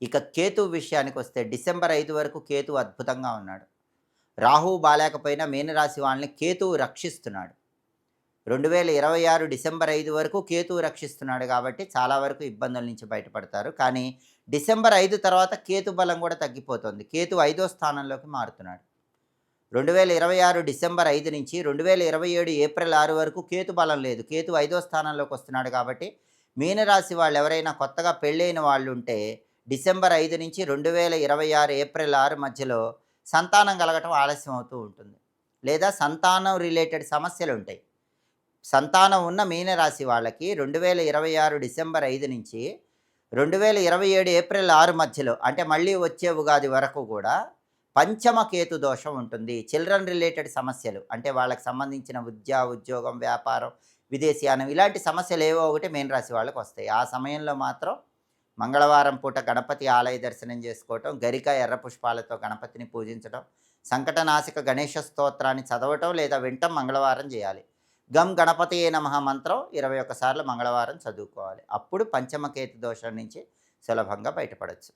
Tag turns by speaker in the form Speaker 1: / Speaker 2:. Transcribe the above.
Speaker 1: ఇక కేతువు విషయానికొస్తే డిసెంబర్ 5 వరకు కేతువు అద్భుతంగా ఉన్నాడు. రాహువు బాలేకపోయినా మీనరాశి వాళ్ళని కేతువు రక్షిస్తున్నాడు. 2026 డిసెంబర్ 5 వరకు కేతువు రక్షిస్తున్నాడు కాబట్టి చాలా వరకు ఇబ్బందుల నుంచి బయటపడతారు. కానీ డిసెంబర్ 5 తర్వాత కేతు బలం కూడా తగ్గిపోతుంది. కేతువు 5వ స్థానంలోకి మారుతున్నాడు. 2026 డిసెంబర్ 5 నుంచి 2027 ఏప్రిల్ 6 వరకు కేతు బలం లేదు. కేతు 5వ స్థానంలోకి వస్తున్నాడు కాబట్టి మీనరాశి వాళ్ళు ఎవరైనా కొత్తగా పెళ్ళైన వాళ్ళుంటే డిసెంబర్ 5 నుంచి 2026 ఏప్రిల్ 6 మధ్యలో సంతానం కలగటం ఆలస్యం అవుతూ ఉంటుంది. లేదా సంతానం రిలేటెడ్ సమస్యలుంటాయి. సంతానం ఉన్న మీనరాశి వాళ్ళకి 2026 డిసెంబర్ 5 నుంచి 2027 ఏప్రిల్ 6 మధ్యలో అంటే మళ్ళీ వచ్చే ఉగాది వరకు కూడా పంచమ కేతు దోషం ఉంటుంది. చిల్డ్రన్ రిలేటెడ్ సమస్యలు అంటే వాళ్ళకి సంబంధించిన విద్య, ఉద్యోగం, వ్యాపారం, విదేశీయానం ఇలాంటి సమస్యలు ఏవో ఒకటి మీనరాశి వాళ్ళకి వస్తాయి. ఆ సమయంలో మాత్రం మంగళవారం పూట గణపతి ఆలయ దర్శనం చేసుకోవటం, గరిక, ఎర్ర పుష్పాలతో గణపతిని పూజించడం, సంకటనాశక గణేష స్తోత్రాన్ని చదవటం లేదా వినటం మంగళవారం చేయాలి. గం గణపతియే నమః మంత్రం 21 సార్లు మంగళవారం చదువుకోవాలి. అప్పుడు పంచమకేతు దోషం నుంచి సులభంగా బయటపడొచ్చు.